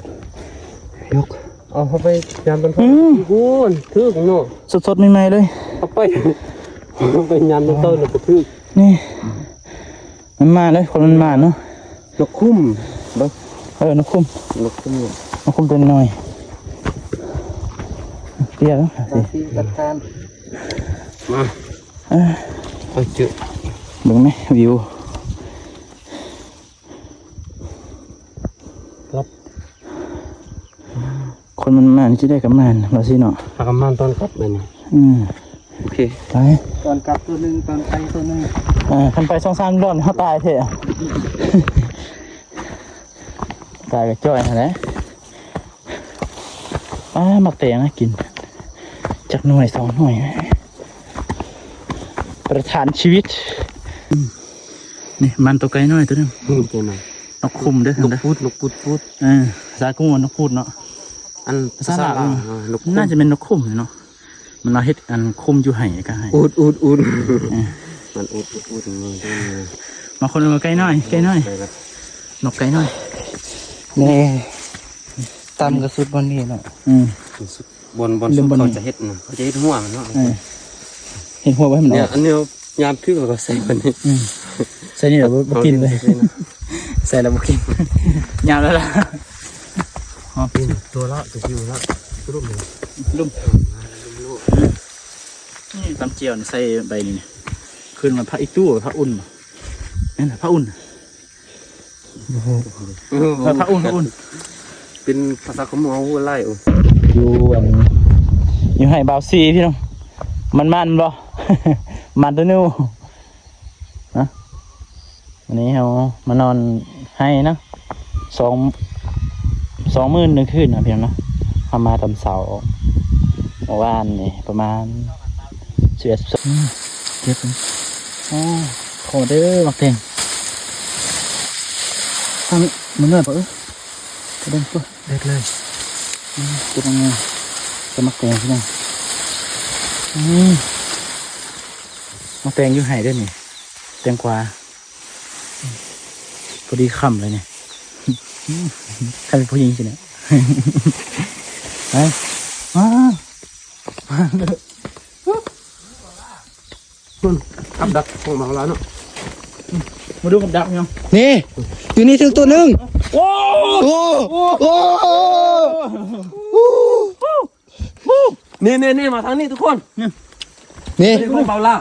ยกเอาเข้าไปยามเป็นพ่อกูนทึกเนาะ สดๆใหม่ๆเลย เอาไปยามเป็นต้นแล้วก็ทึก นี่มันมาเลยคนมันมาเนาะ นกคุ้มบ่ นกคุ้ม นกคุ้ม นกคุ้มตัวน้อยเตี้ยแล้วสิ ที่จัดการ มาเอาเจอ เบิ่งไหมวิวคนมันมาจะได้กับมันเราสิเนาะ พากำมันตอนกลับเลยนี่ โอเค ไป ตอนกลับตัวหนึ่งตอนไปตัวหนึ่ง คันไป2-3 รอบเขาตายเถอะตายกับจ้อยนะมักเตะนะกินจากหน่วย2 หน่วยประทานชีวิตนี่มันตัวไกลน้อยตัวนึง เจอหน่อย นกคุมเด้อน กพูดพูด ภาษากุ้งนกพูดเนาะ อัน ภาษาลาวน กคุ้ม น่าจะเป็นนกคุมเนาะมันเราเฮ็ดอันคุมอยู่ไห่ก็ให้ อูดมันอูดนี่ มาคนมาใกล้น้อยนกไกลน้อย นี่ตำกระสุดบนนี้เนาะ บนสุดเขาจะเฮ็ดนะเขาจะเฮ็ดหัวมันเนาะ เห็นหัวไว้มันอ เนี่ย อก อันนี้ยามทึกเราก็ใส่มันนี่ ใส่นี่เดี๋ยวบ่กินเลยใส่แล้วบ่กินยาวแล้วล่ะ ตัวละจะอยู่ละรุ่มเลย ลุ่มนี่ตำเจียวนี่ใส่ใบนี่ขึ้นมาพระอีตู้พระอุ่นนั่นน่ะพระอุ่นพระอุ่น เป็นภาษาขมเอาไล่ อยู่ให้บ่าวซีพี่น้องมันบ่ มันตัวนู้นะวันนี้เรามานอนให้นะ2 มื้อ 1 คืนนะพี่น้องนะทำมาตอนเสาร์เมื่อวานนี่ประมาณ11 เก็บขอเด้อมักเต็งทำมันเนื้อปะกระเด็นปุ๊บ เด็ดเลย เก็บมาจะมักเต็งพี่น้องมักเต็งอยู่ไห้ด้วยนี่แตงกวาพอดีค่ำเลยเนี่ยใครเป็นผู้หญิงสิเนี่ยไปอับดักของบางร้านเนาะ มาดูกับดักยัง นี่อยู่นี่ถึงตัวหนึ่ง โอ้ โอ้โอ้ นี่มาทางนี้ทุกคน นี่ นี่ของบางร้าน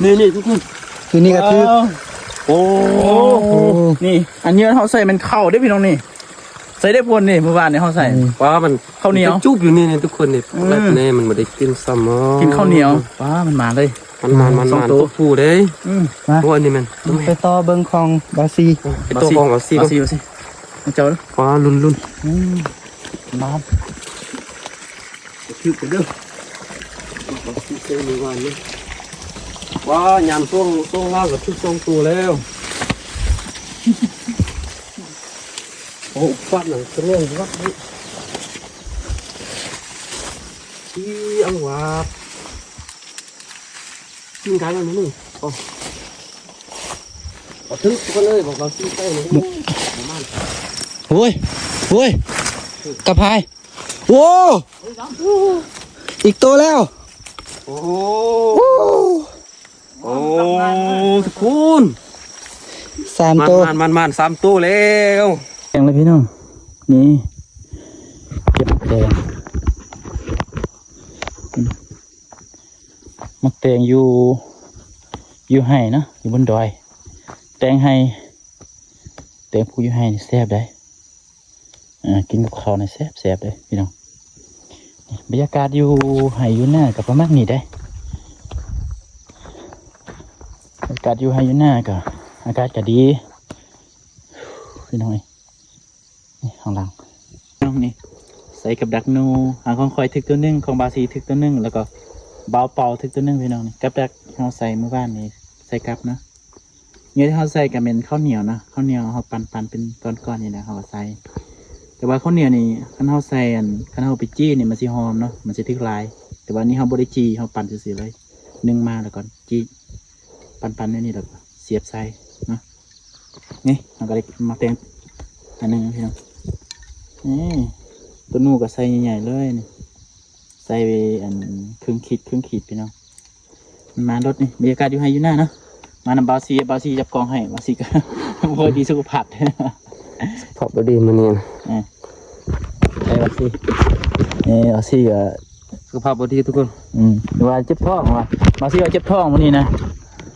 นี่ทุกคน อยู่นี่ก็คือ โอ้นี่อันนี้เขาใส่มันเข้าได้พี่น้องนี่ใส่ได้พวนนี่เมื่อวานเนี่ยเขาใส่ ป้ามัน ข้าวเหนียว จุกอยู่นี่ทุกคนนี่แบบนี้มันไม่ได้กินซ้ำ กินข้าวเหนียวว้ามันมาเลย มันตัวผู้เด้ พวกนี้มัน ไปต่อเบิ้งของบาซี ตัวของเราสิ เอาสิเจ้า ฟ้าลุ่น มา ชื่อเด้อว้ายามช่วงล่างกับชุดทรงตัวแล้วโอ้ฟัดหนังเรื่องวัดนี่ที่อังวากินกันแล้วนี่โอ้ถึงทุกคนเลยบอกเราซื้อใส่เลย โอ้ยโอ้ยกระพายโอ้อีกตัวแล้ว โอ้โอ้ทุกคน 3 ตัว มัน3 ตัวแล้ว แกงเลยพี่น้องนี่เก็บแตงมักแตงอยู่ไห้นะอยู่บนดอยแตงไห้แตงผู้อยู่ไห้แซ่บได้กินกับข้าวในแซ่บเลยพี่น้องบรรยากาศอยู่ไห้อยู่หน้ากับประมาณนี้ได้บรรยากาศอยู่ไห้อยู่หน้ากับอากาศก็ดีพี่น้องนี่ข้างหลังน้องนี่ใส่กับดักนูหางของคอยทึกตัวนึงของบาซีทึกตัวนึงแล้วก็เบาเป่าทึกตัวนึงพี่น้องนี่กับดักเราใส่เมื่อวานนี้ใส่กับนะเนี่ยที่เขาใส่กับเป็นข้าวเหนียวนะข้าวเหนียวเขาปั่นเป็นก้อนๆนี่นะเขาใส่แต่ว่าข้าวเหนียวนี่ขั้นเขาใส่ขั้นเขาไปจี้เนี่ยมันสิหอมเนาะมันสิทึกลายแต่ว่านี่เขาบริจีเขาปั่นซื่อๆเลยนึ่งมาแล้วก่อนจี้ปั่นนี่แล้วเสียบใส่เนาะนี่เราก็เลยมาแตงอันนึงพี่น้องนี่ตัวนูก็ใส่ใหญ่ๆเลยนี่ใส่ไปครึ่งขีดพี่น้อง มารถนี่บรรยากาศอยู่ให้อยู่หน้าเนาะมานำบาซีจับกองให้บาซีก็ พอดีสุขภาพ พอบดีมันนี่ ใช่บาซีบาซีก็ สุขภาพบดีทุกคน แต่ว่าเจ็บท้องว่ะบาซีก็เจ็บท้องวันนี้นะ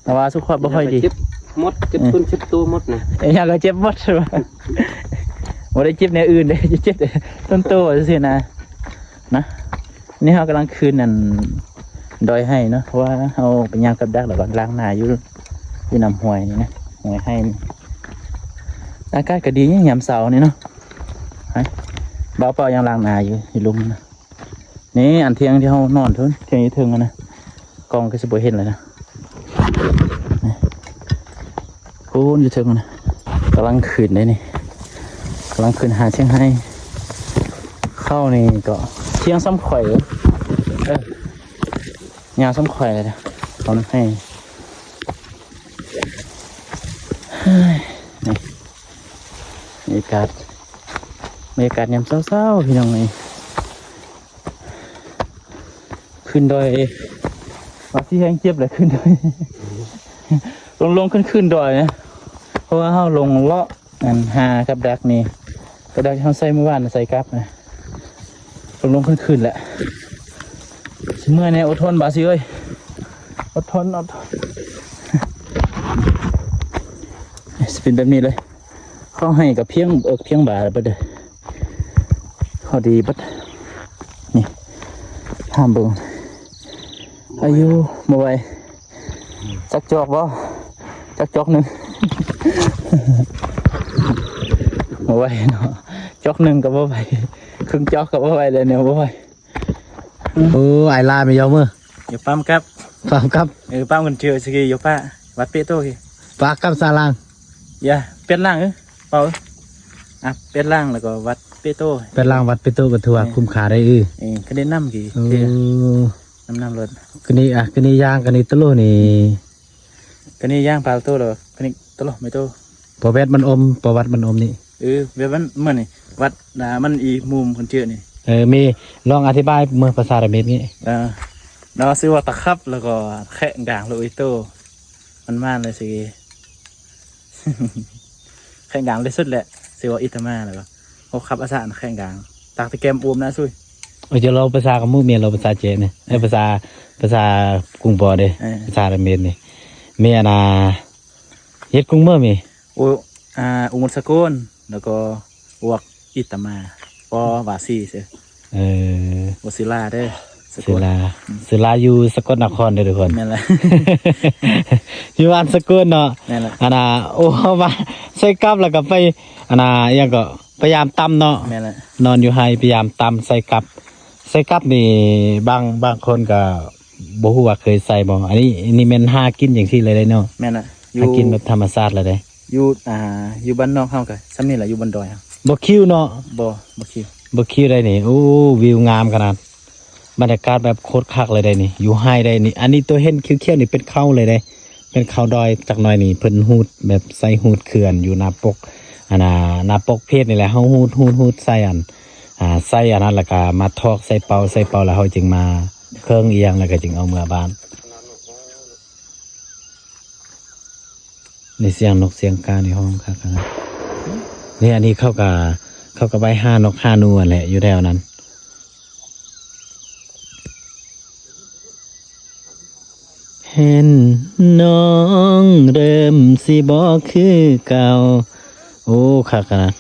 แต่ว่าสุขภาพไม่ค่อยดี เจ็บมดเจ็บต้นเจ็บตัวมดนะ อยากก็เจ็บหมดใช่ไหมว่าได้เจ็บในอื่นเลยเจ็บแต่ต้นโตสินะนี่เรากำลังคืนนั่นดอยให้เนาะเพราะว่าเราไปย่างกับดักแล้วก็ล้างหน้าอยู่นำห้วยนี่นะห้วยให้อากาศก็ดีเนี่ยยามเสาร์นี่เนาะเบาเปล่ายังล้างหน้าอยู่ลุมนะนี่อันเทียงที่เรานอนทุนเทียงนี้ถึงนะกองก็จะบ่เห็นเลยนะคูณอยู่ถึงนะกำลังคืนได้นี่กำลังคืนหาเชียงให้เข้านี่ก็เชียงซ้ำข่อยยาวซ้ำข่อยเลยนะตอนให้นี่บรรยากาศยามเศร้าๆพี่น้องนี่ขึ้นดอยว่าที่แห้งเจ็บเลยขึ้นดอยลงขึ้นดอยนะเพราะว่าเขาลงเลาะหากับดักนี่กระดักเขาใส่เมื่อวานใส่กับนะลงขึ้นแหละเมื่อเนี่ยอดทนบาสิเอ้ยอดทนจะเป็นแบบนี้เลยเขาให้กับเพียงบาทไปเลยเขาดีบัดนี่ห้ามเบิ่งอายุมาไว้จักจอกบ่จักจอกหนึ่ง มาไว้เนาะจอกหนึ่งกับมาไว้ครึ่งจอกกับมาไว้เลยเนี่ยมาไว้โอ้ไอลาไม่ยอมมือ อย่าปั้มครับ ฟังครับ ปั้มกันเชื่อสิอย่าป้าวัดเปียโต้สิ ปากกับซาลัง อย่าเป็ดล่างเปล่าเป็ดล่างแล้วก็วัดเปียโต้ เป็นล่างวัดไปโตกระทัวคุ้มค่าได้ก็ได้น้ำกี่ โอ้ น้ำรถ กนี่กนี่ย่างกนี่ตะโลนี่ ก็นี่ย่างปลาโต้หรอก็นี่ตลอดไม่โต้ ประวัติมันอมนี่ เว็บมันนี่วัดมันอีมุมคนเชื่อนี่ มีลองอธิบายเมื่อภาษาอาหรับนี้ เราซื้อว่าตะครับแล้วก็แข่งด่างโลอิโต้มันมากเลยสิ แข่งด่างเลยสุดแหละซื้อว่าอิตามาเลยว่าเขาขับอาสาแข่งด่างตากตะแกมปูมนะซุย จะเราภาษากับมือเมียเราภาษาเจเนี่ยภาษากรุงปอเด้ภาษาอาหรับนี่เมียนาเฮ็ดกรุงเมื่อมีอุมุสกุลแล้วก็วกอิตามาปอวาซีเสียวศิลาเด้ศิลาอยู่สกลนครเด้อทุกคน แม่นแหละ อยู่บ้านสกลเนาะแม่นแหละโอ้ว่าใส่กับแล้วก็ไปยังก็พยายามตำเนาะแม่นแหละนอนอยู่ให้พยายามตำใส่กับนี่บางคนก็บ่ฮู้ว่าเคยใส่บ่อันนี้แม่นหากินอย่างที่เลยเนาะแม่นน่ะหากินแบบธรรมชาติเลยเด้อยู่บ้านนอกเฮาก็ซ้ำนี่แหละอยู่บนดอยบ่คิวเนาะบ่คิวได้นี่โอ้วิวงามขนาดบรรยากาศแบบโคตรคักเลยได้นี่อยู่ให้ได้นี่อันนี้ตัวเห็นเขียวๆนี่เป็นเขาเลยได้เป็นเขาดอยจักหน่อยนี่เพิ่นฮูดแบบใส่ฮูดเขื่อนอยู่หน้าปกหน้าปกเพชรนี่แหละเฮาฮูดใส่ใส่อันนั้นแล้วก็มาทอกใส่เป่าแล้วเฮาจึงมาเครื่องเอียงแล้วก็จึงเอาเมื่อบ้านนี่เสียงนกเสียงกาในห้องคักนะนี่อันนี้เขาก็ไปห้านกห้านูแหละอยู่แถวนั้นเห็นน้องเริ่มสิบ่คือเก่าโอ้คักนะ